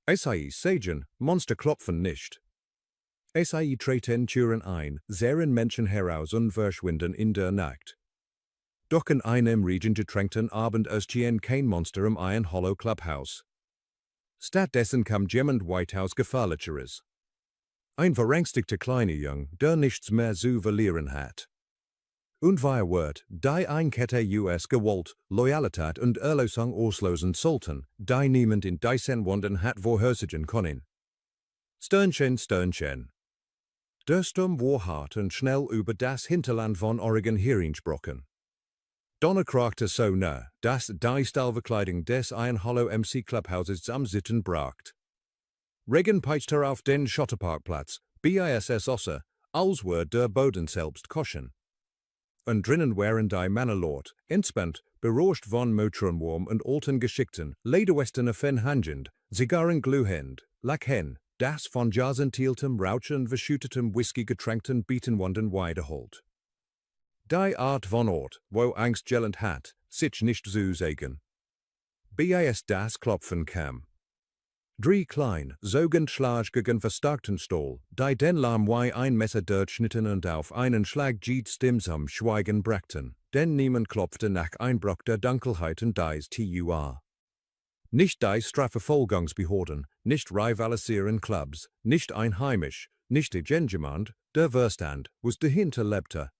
SAI sagen, Monster klopfen nicht. SAI treten Türen ein, zerren Menschen heraus und verschwinden in der Nacht. Doch in einem regengetränkten Abend erschien kein Monster im Iron Hollow Clubhaus. Stattdessen kam jemand Whitehouse Gefährlicheres. Ein verängstigter kleiner Junge, der nichts mehr zu verlieren hat. Und weil wird, die Einkette US Gewalt, Loyalität und Erlösung auslösen sollten, die niemand in diesen Wunden hat vorhersagen können. Sternchen, Sternchen. Der Sturm war hart und schnell über das Hinterland von Oregon hereingebrochen. Donner krachte so nah, dass die Stahlverkleidung des Iron Hollow MC Clubhauses am Sitten bracht. Regen peitschte auf den Schotterparkplatz, BISS Osser, als würde der Boden selbst kochen. Und drinnen waren die Männer laut, entspannt, berauscht von Motorenwurm und alten Geschichten, Lederwesterne verhandelnd, Zigarren glühend, lachend, das von jasentiltem, rauchend, verschüttetem Whisky getränkten Bietenwunden wiederholt. Die Art von Ort, wo Angst gellend hat, sich nicht zu sagen. Bis das Klopfen kam. Drei klein, Sogenschlag gegen verstärkten Stoll, die den Lahm wie ein Messer durchschnitten und auf einen Schlag stimmsam Schweigen brachten, denn niemand klopfte nach Einbruch der Dunkelheit und dies TUA. Nicht die Strafverfolgungsbehörden, nicht rivalisieren Clubs, nicht einheimisch, nicht die Gengemand, der Verstand, was dahinter lebte.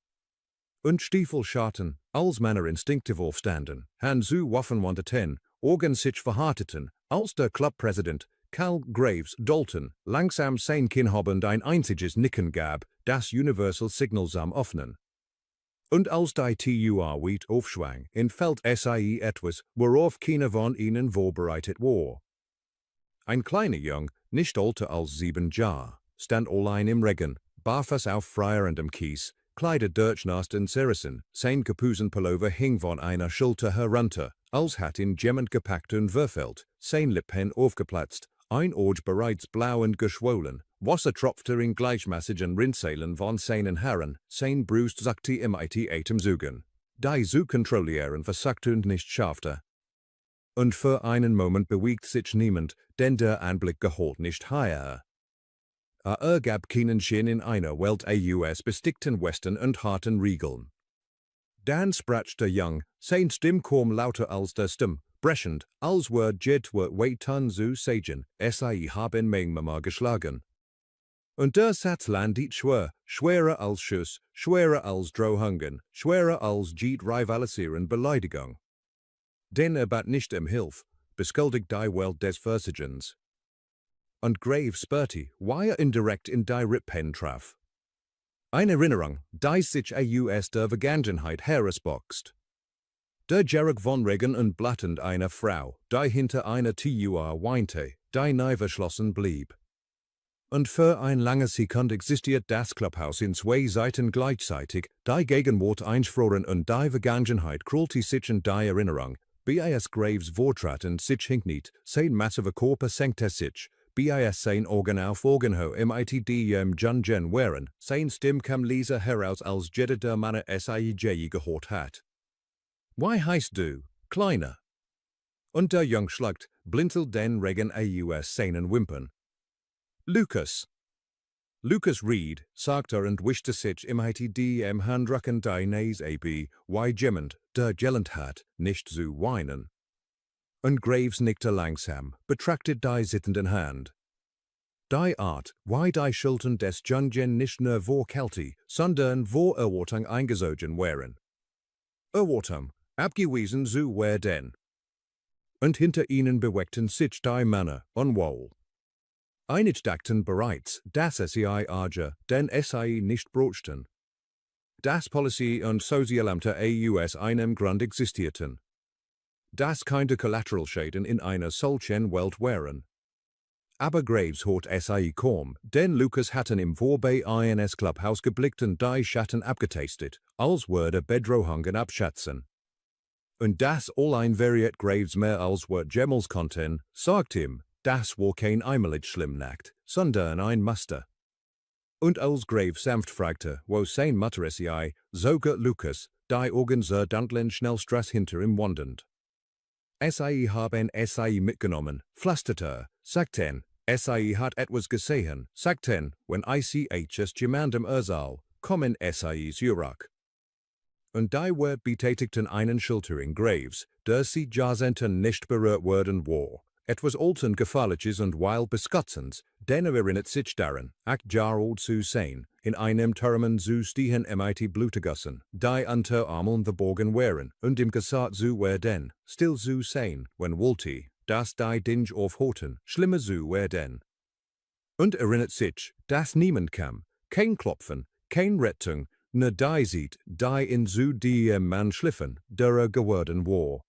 Und Stiefelschatten, als Männer instinktiv aufstanden, han zu Waffen wandten, Organ sich verharteten, als der Clubpräsident, Cal Graves Dalton, langsam sein Kinn habend ein einziges Nicken gab, das Universal Signalsam öffnen. Und als die TUA weit aufschwang, entfällt SAI etwas, worauf keiner von ihnen vorbereitet war. Ein kleiner Jung, nicht älter als 7 Jahre, stand allein im Regen, barfuß auf freierendem Kies, Kleider durchnasst und zerrissen, sein Kapuzenpullover hing von einer Schulter herunter, als hat ihn jemand gepackt und verfehlt, sein Lippen aufgeplatzt, ein Auge bereits blau und geschwollen, Wasser tropfte in gleichmäßigen Rinnsalen von seinen Haaren, sein Brust sagte im Atemzugen. Die zu kontrollieren versagte und nicht schaffte. Und für einen Moment bewegt sich niemand, denn der Anblick geholt nicht higher. Gab keinen Sinn in einer Welt US bestickten Western und harten Regeln. Dann sprach der Jung, sein Stimm kam lauter als der Stimm, brechend, als wär weitan zu sagen, SAI haben meine Mama geschlagen. Und der Satz landit schwer, schwerer als Schuss, schwerer als Drohungen, schwerer als rivalisieren Beleidigung. Denn bat nicht Hilf, beschuldigt die Welt des Versagens. Und Graves spürte, wie indirekt in die Rippen traf. Eine Erinnerung, die sich aus der Vergangenheit herausboxt. Der Jerk von Regen und blattend einer Frau, die hinter einer TUA weinte, die neu verschlossen blieb. Und für ein langes Sekund existiert das Clubhaus in 2 Seiten gleichzeitig, die Gegenwart einfroren und die Vergangenheit krullte sich in die Erinnerung, bis Graves vortraten sich hinkt nicht, sein massiver Körper senkte sich, bis sein Augen auf Augenhöhe im ITDM Junge waren, sein Stimm kam leise heraus als jeder der Männer SAIJ gehört hat. Wie heißt du, Kleiner? Und der Jung schluckt, blinzelt den Regen aus seinen Wimpern. Lucas. Lucas Reed, sagte und wischte sich im ITDM Handrücken die Nase ab, wie jemand, der gellend hat, nicht zu weinen. Und Graves nickte langsam, betrachtet die sittenden Hand. Die Art, wie die Schultern des Jungen nicht nur vor Kälte, sondern vor Erwartung eingesogen waren. Erwartung, abgewiesen zu werden. Und hinter ihnen bewegten sich die Männer, unwohl. Einige dachten bereits, dass SAI Arge den SAI nicht bräuchten. Dass Policy und Sozialämter aus einem Grund existierten. Dass keine Collateralschäden in einer solchen Welt wären. Aber Graves hat SAI kaum, denn Lucas hatten im Vorbei INS Clubhaus geblickt und die Schatten abgetastet, als würde Bedrohungen abschätzen. Und das allein variiert Graves mehr als wird Gemmels konnten, sagt ihm, das war kein einmalig Schlimmnacht, sondern ein Muster. Und als Graves sanft fragte, wo sein Mutter sei, sogar Lucas, die Augen sehr Dantlin schnell Stress hinter ihm wandernd. SAI haben SAI mitgenommen, flüsterte, sagten, SAI hat etwas gesehen, sagten, wenn ICHs jemandem erzähl, kommen SAIs zurück. Und die Wort betätigten einen Schultering Graves, der sie Jahrzehnten nicht berührt worden war. Etwas alten Gefährliches und weil Beskatzens, denn erinnert sich daran, 8 Jahre alt zu sein, in einem Turmen zu stehen mit Blutgassen, die unter Armeln verborgen wären, und im Gesagt zu werden, still zu sein, wenn wollte, dass die Dinge aufhorten, schlimmer zu werden. Und erinnert sich, dass niemand kam, kein Klopfen, kein Rettung, ne die sieht, die in zu die Mann schliffen, der geworden war.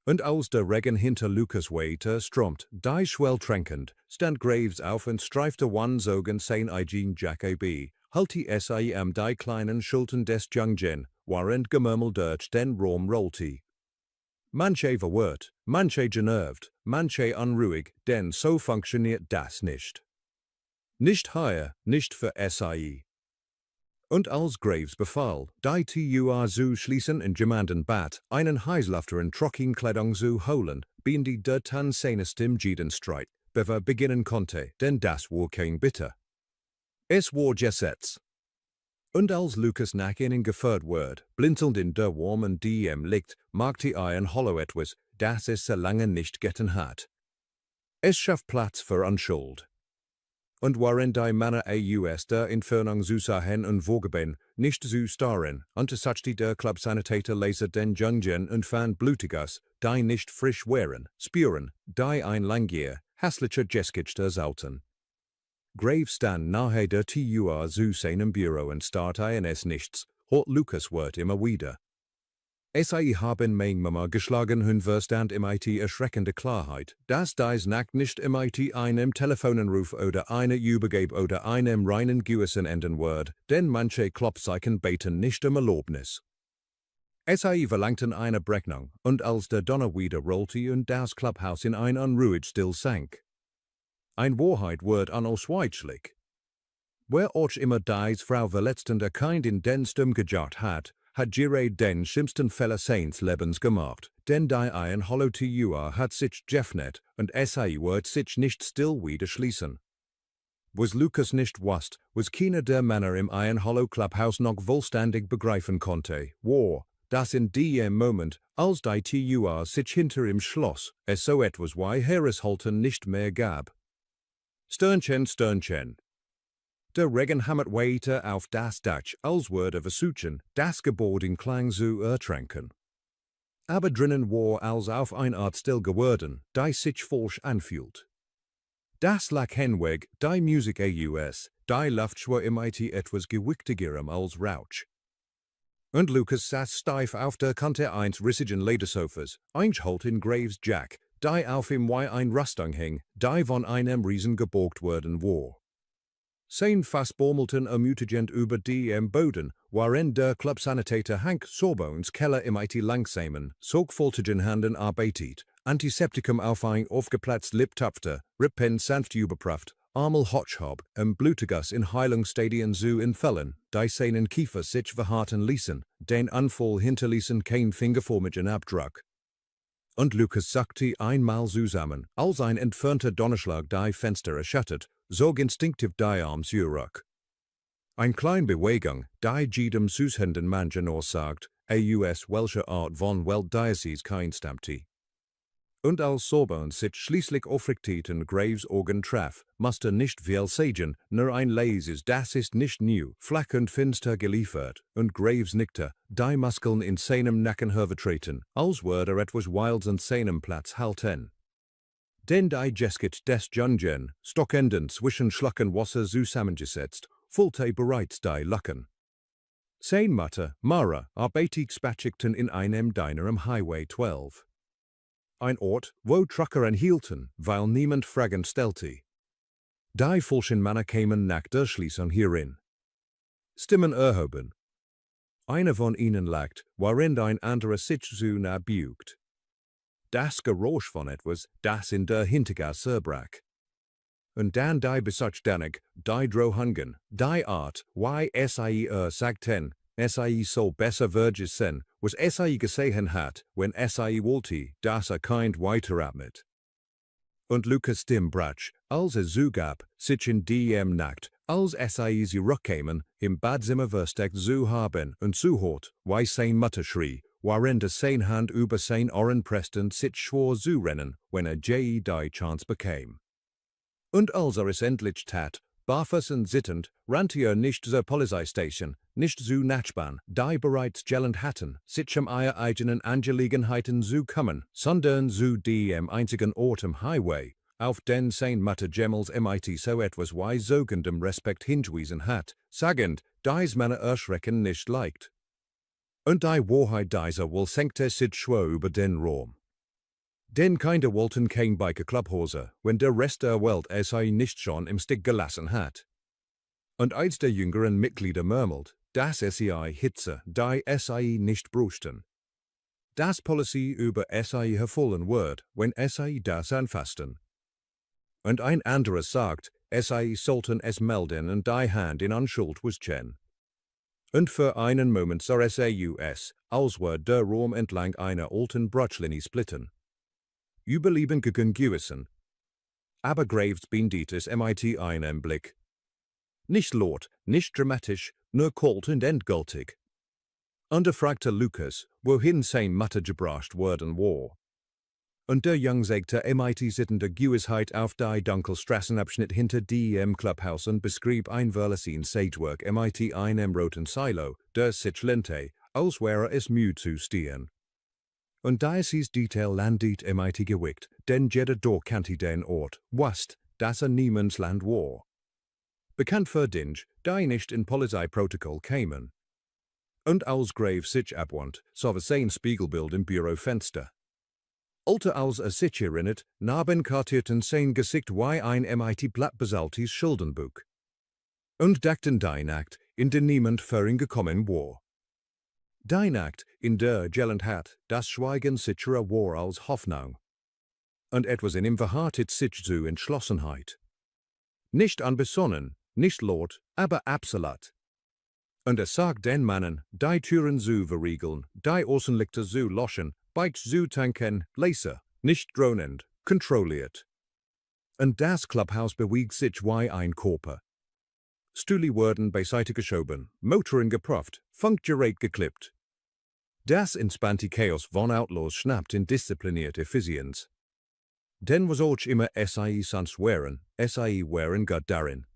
Und als der Regen hinter Lukas weiter strömt, die schwelltränkend, stand Graves auf und streifte Wansogen sein eigen Jacke b, halte SAI am die kleinen Schultern des Jungen, während Gemurmel durch den Raum rollte. Manche verwirrt, manche genervt, manche unruhig, denn so funktioniert das nicht. Nicht hier, nicht für SAI. Und als Graves befahl, die Tür zu schließen und jemanden bat, einen heißlufteren Trockenkleidung zu holen, bin die der Tanzscenestim Jedenstreit, bever beginnen konnte, denn das war kein Bitter. Es war Gesetz. Und als Lukas nach ihnen geführt wird, blinzelnd in der warmen DM liegt, magte ein Hollow etwas, das es so lange nicht getan hat. Es schafft Platz für Unschuld. Und waren die Männer aus der Entfernung zu sahen und vorgeben, nicht zu starren, untersuchte der Clubsanitäter Leser den Jungen und fand Blutiges, die nicht frisch wären, spüren, die ein langier, hässlicher Geschichte sollten. Graves stand nahe der Tür zu seinem Büro und starrte in es nichts, hört Lukas Wort immer wieder. SAI haben meine geschlagen und verstand erschreckende Klarheit, dass dies Nacht nicht einem Telefonanruf oder einer Übergabe oder einem reinen Gewissen enden wird, denn manche Klopfzeichen beten nicht Erlaubnis. SAI verlangten eine Berechnung, und als der Donner wieder rollte und das Clubhaus in ein unruhig Still sank. Ein Wahrheit wird unausweichlich. Wer auch immer dies Frau verletzender Kind in den Sturm gejaagt hat gerade den schlimmsten Fälle seines Lebens gemacht, denn die ein Hollow Tür hat sich geöffnet und SAI wird sich nicht still wieder schließen. Was Lukas nicht wusste, was keiner der Männer im ein Hollow Clubhaus noch vollständig begreifen konnte, war, dass in dem Moment, als die Tür sich hinter ihm schloss, es so etwas wie Heereshalten nicht mehr gab. Sternchen, Sternchen. Der Regen hammert weiter auf das Dach, als würde versuchen, das Gebäude in Klang zu ertränken. Aber drinnen war als auf eine Art still geworden, die sich falsch anfühlt. Das lag hinweg, die Musik aus, die Luft war etwas gewichtigerem als Rauch. Und Lukas saß steif auf der Kante eines rissigen Ledersofas, eingeholt in Graves Jack, die auf ihm wie ein Rüstung hing, die von einem Riesen geborgt worden war. Sein Fass baumelten ermutigend über dem Boden, während der Clubsanitäter Hank Sorbons Keller langsamen, sorgfältigen Händen arbeitet, Antiseptikum auf ein aufgeplatzt Liptapfte, Rippen sanft überprüft, Armel Hotschhob, Blutiges in Heilungsstadien zu entfällen, die seinen Kiefer sich verharten ließen, den Anfall hinterließen kein fingerformigen Abdruck. Und Lukas sagte einmal zusammen, als ein entfernter Donnerschlag die Fenster erschüttert, zog instinktiv die Arme zurück. Ein kleine Bewegung, die jedem zuhörenden Menschen aussagt, aus welcher Art von Weltdiözese kein stammte. Und als Sorbons sich schließlich aufrichtet und Graves Augen traf, musste nicht viel sagen, nur ein leises, das ist nicht new, flach und finster geliefert, und Graves nickte, die Muskeln in seinem Nacken vertreten, als würde etwas Wilds an seinem Platz halten. Denn die Geschichte des Jungen, stockenden zwischen Schlucken Wasser zusammengesetzt, füllte bereits die Lücken. Sein Mutter, Mara, arbeitet spatschigten in einem Diner am Highway 12. Ein Ort, wo Trucker anhielten, weil niemand Fragen stellte. Die falschen Männer kamen nach der Schließung hierin. Stimmen erhoben. Einer von ihnen lacht, während ein anderer sich zu nah beugt. Das Geräusch von etwas, das in der Hintergasse brach. Und dann die Besuchsdanig, die Drohungen, die Art, wie SAI sagten, SAI soll besser würdig sein, was SAI gesehen hat, wenn SAI wollte, dass kind weiteratmet. und Lucas Stim Bratsch, als zugab, sich in Nacht, als sie zurückkamen, im Badzimmer versteckt zu haben und zuhört, wie sein Mutter schrie, während sein Hand über sein Ohren pressten sich schwor zu rennen, wenn die Chance bekam. Und als es endlich tat, barfuß und sittend, rannte nicht zur Polizeistation, nicht zu Nachbarn, die bereits gelernt hatten, sich ihre eigenen Angelegenheiten zu kümmern, sondern zu dem einzigen Ort am Highway, auf den sein Mutter Jemmels mit so etwas wie sogendem Respekt hingewiesen hat, sagend, dies Männer erschrecken nicht leicht. Und die Wahrheit dieser wohl senkte sich schwer über den Raum. Denn keine wollten kein Biker-Clubhause, wenn der Rest der Welt nicht schon im Stich gelassen hat. Und eins der jüngeren Mitglieder murmelt, dass Hitze, die nicht brauchten. Das Policy über hervollen wird, wenn das anfassten. Und ein anderes sagt, sollten es melden und die Hand in Unschuld wussten. Und für einen Moment sah es als wär der Raum entlang einer alten Brutschlinie splitten. Überleben gegen gewissen. Aber Graves bindet es mit einem Blick. Nicht laut, nicht dramatisch, nur kalt und endgültig. Und fragte Lucas, wohin sein Mutter gebracht worden war. Und der Junge sagte mit sittender Gewissheit auf die Dunkelstraßenabschnitt hinter dem Clubhaus und beschrieb ein verlassen Sagewerk mit einem roten Silo, der sich lehnte, als wäre es müde zu stehen. Und dieses Detail landet mit gewickt, denn jeder dort kannte den Ort, wusste, dass Niemandsland war. Bekannt für Dinge, die nicht in Polizeiprotokoll kämen. Und als Graves sich abwand, sah sein Spiegelbild im Bürofenster. Alte als sich erinnert, naben kartierten sein Gesicht wie ein mit-Blatt besaltes Schuldenbuch. Und dachten die Nacht, in der niemand für ihn gekommen war. Die Nacht, in der gelernt hat, das Schweigen sicherer war als Hoffnung. Und etwas in ihm verharrtet sich zu Entschlossenheit. Nicht unbesonnen, nicht laut, aber absolut. Und sagt den Männern, die Türen zu verriegeln, die Außenlichter zu löschen, Bikes zu tanken, leise, nicht dronend, kontrolliert. Und das Clubhaus bewegt sich wie ein Körper. Stühle wurden beiseite geschoben, Motoren geprüft, Funkgerät geklippt. Das entspannte Chaos von Outlaws schnappt in disziplinierte Effizienz. Denn was auch immer sonst wären, wären Gott darin.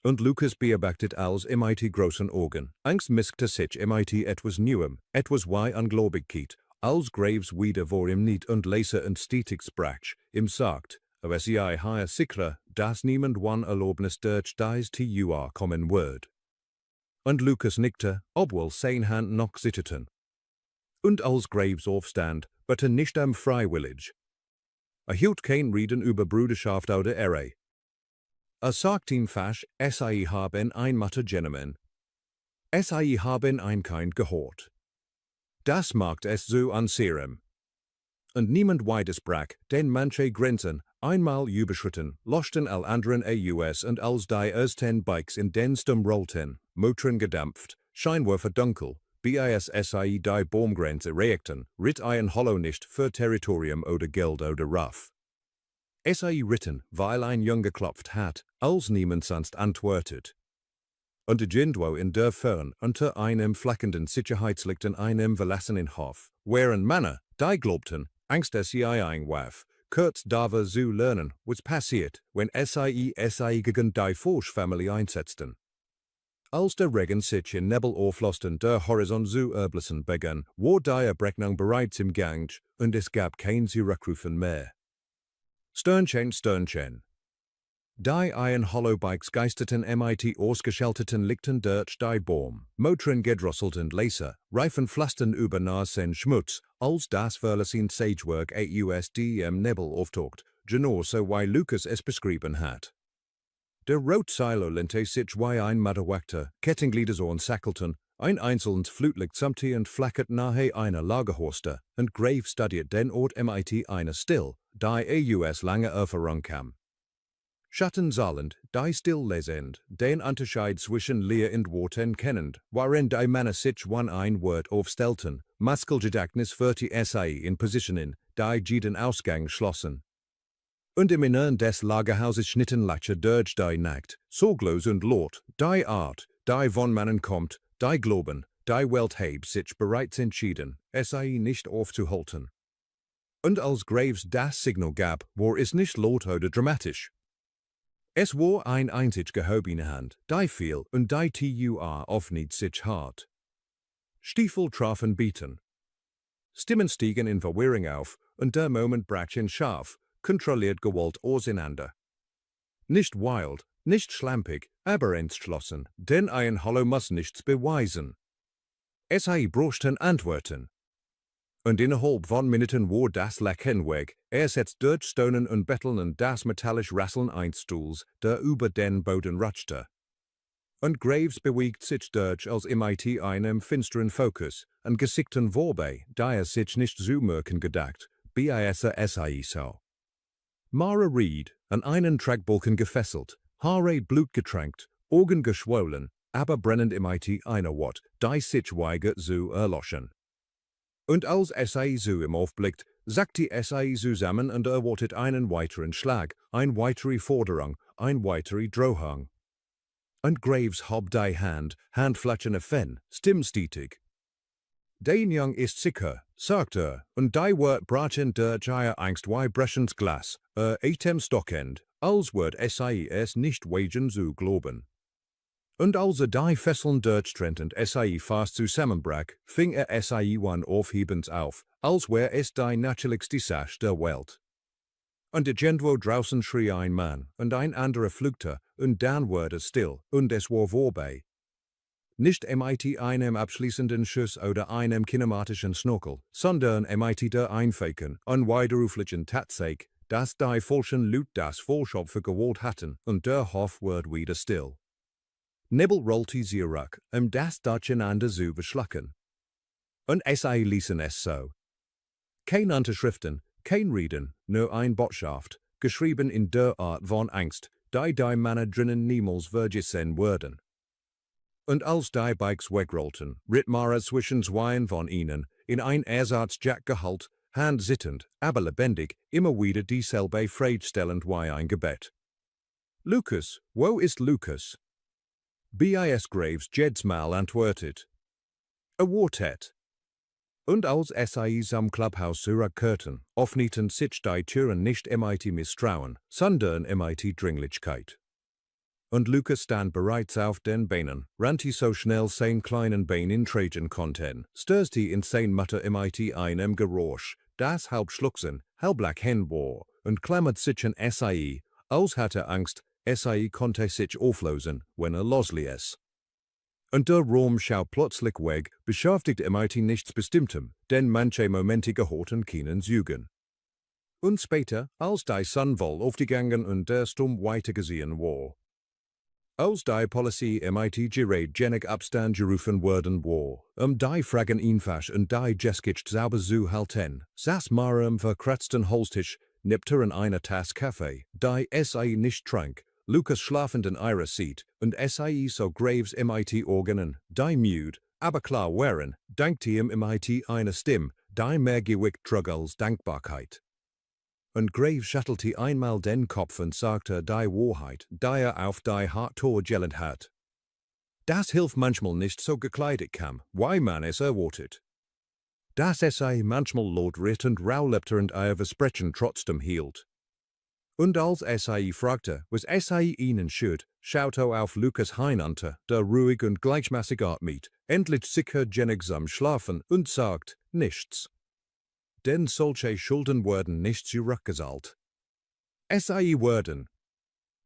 Und Lucas beobachtet als mit großen Augen, Angst miskte sich mit etwas Neuem, etwas wie Ungläubigkeit, als Graves wieder vor ihm nicht und leise und stetig sprach, ihm sagt, aber hier sicher, dass niemand wann Erlaubnis durch dies TUR kommen wird. Und Lucas nickte, obwohl sein Hand noch zitterten. Und als Graves aufstand, aber nicht freiwillig. Hielt kein Reden über Bruderschaft oder Ehre. Sagt ihm fast, haben ein Mutter Gentleman. Haben ein Kind gehört. Das macht es so anserem. Und niemand widersprach, denn manche Grenzen, einmal überschritten, lochten all anderen AUS und als die ersten Bikes in den Sturm rollten, Motoren gedampft, Scheinwerfer dunkel, bis die Baumgrenze reakten, ritt ein Hollow nicht für Territorium oder Geld oder Raff. Ritten, weil ein Junge klopft hat, als niemand sonst antwortet. Und irgendwo in der Fern unter einem flackenden Sicherheitslicht in einem verlassenen Hof, wären Männer, die glaubten, Angst einwarf, kurz darüber zu lernen, was passiert, wenn gegen die Forschfamilie einsetzten. Als der Regen sich in Nebel auflosten, der Horizont zu erblassen begann, war die Erbrechung bereits im Gang und es gab kein Zurückrufen mehr. Sternchen, Sternchen. Die Hollow-Bikes geisterten mit ausgeschalteten Lichten durch die Baum, Motoren gedrosselten leise, Reifen pflasterten über nassen Schmutz, als das verlassene Sagewerk im Nebel auftaucht, genau so wie Lucas es beschrieben hat. Der Rot-Silo lehnte sich wie ein Matterwachter, Kettengliedersohren sackelten, ein einzelnes Flutlicht samte und flackert nahe einer Lagerhorste, und Graves studiert den Ort mit einer still, die lange Erfahrung kam. Schatten sahend, die still lesend, den Unterschied zwischen Leer und Worten kennend, waren die Männer sich wann ein Wort aufstellten, Muskelgedächtnis für die in Positionen, die jeden Ausgang schlossen. Und im Innern des Lagerhauses schnitten Lache durch die Nacht, sorglos und laut, die Art, die von Mannen kommt, die Globen, die Welt hebt sich bereits entschieden, es sei nicht aufzuhalten. Und als Graves das Signal gab, war es nicht laut oder dramatisch. Es war ein einzig gehobene Hand, die fiel und die Tur öffnet sich hart. Stiefel trafen bieten. Stimmen stiegen in Verwirrung auf, und der Moment brach in scharf, kontrolliert gewollt auseinander. Nicht wild, nicht schlampig, aber entschlossen, denn ein Hollow muss nichts beweisen. Es sei bräuchten Antworten. Und innerhalb von Minuten war das Lachen weg, setzt durch Stonen und Betteln und das metallisch Rasseln eines Stuhls, der über den Boden rutschte. Und Graves bewegt sich durch als MIT einem finsteren Fokus, und Gesichten vorbei, da sich nicht zu merken gedacht, sei so. Mara Reed, an einen Tragbalken gefesselt, Haare blutgetränkt, Augen geschwollen, aber brennend MIT einer Watt, die sich weigert zu erloschen. Und als sei so im Aufblickt, sagt die sei zusammen und erwartet einen weiteren Schlag, eine weitere Forderung, ein weitere Drohung. Und Graves hob die Handflatschen Fen, stimmstetig. Den Jung ist sicher, sagt und die Wort brachen durch ihr Angst breschens Glas, etem Stockend, als wird sei es nicht wagen zu glauben. Und als die Fesseln durchtrennend sei fast zusammenbrach, fing sei one aufhebens auf, als wär es die natürlichste Sache der Welt. Und irgendwo draußen schrie ein Mann, und ein anderer flügte, und dann wurde es still, und es war vorbei. Nicht MIT einem abschließenden Schuss oder einem kinematischen Snorkel, sondern MIT der Einfaken, unwiderruflichen Tatsache, dass die falschen Lüt das Vollschopfe gewollt hatten, und der Hof wird wieder still. Nibbel rollte sie zurück, das durcheinander zu beschlucken. Und sei ließen es so. Kein Unterschriften, kein Reden, nur ein Botschaft, geschrieben in der Art von Angst, die Männer drinnen niemals vergessen würden. Und als die Bikes wegrollten, ritt Mara zwischen zwei von ihnen, in ein Ersatzjack gehüllt, hand sittend, aber lebendig, immer wieder dieselbe Frage wie ein Gebet. Lucas, wo ist Lucas? Bis Graves jedsmal antwortet. Wartet. Und als sei am Clubhaus zurückkehrten, öffneten sich die Türen nicht MIT Misstrauen, sondern MIT Dringlichkeit. Und Lucas stand bereits auf den Beinen, rannte so schnell sein kleinen Bein in tragen konnten, stürzte in sein Mutter MIT einem Geräusch, das halb schluchzen, halb lachen war, und klammert sich an SAI, als hatte Angst, SAI konnte sich auflösen, wenn losließ. Und der Raum schau plötzlich weg, beschäftigt MIT nichts Bestimmtem, denn manche Momente gehorten keinen Zügen. Und später, als die Sonnenwohl aufgegangen und der Sturm weitergesehen war. Als die Polizei MIT gerät genig Abstand gerufen worden war, die Fragen einfach und die Jeskicht sauber zu halten, saß Mara am verkratzten Holztisch, nippte in einer Tasse Kaffee, die sei nicht trank, Lucas schlafend in ihrer Seat, und sei so Graves MIT Organen, die müde, aber klar waren, dankte ihm MIT eine Stimme, die mehr gewickt trug als Dankbarkeit. Und Graves schüttelte einmal den Kopf und sagte die Wahrheit, die auf die Hart-Tor gelend hat. Das hilft manchmal nicht so gekleidet kam, wie man es erwartet. Das sei manchmal laut ritt und raulepte und ihr Versprechen trotzdem hielt. Und als sei fragte, was sei ihnen schuld, schaute auf Lucas hinunter, der ruhig und gleichmäßig atmet, endlich sicher genigsam schlafen und sagt nichts. Denn solche Schulden werden nicht zurückgezahlt. SAI werden,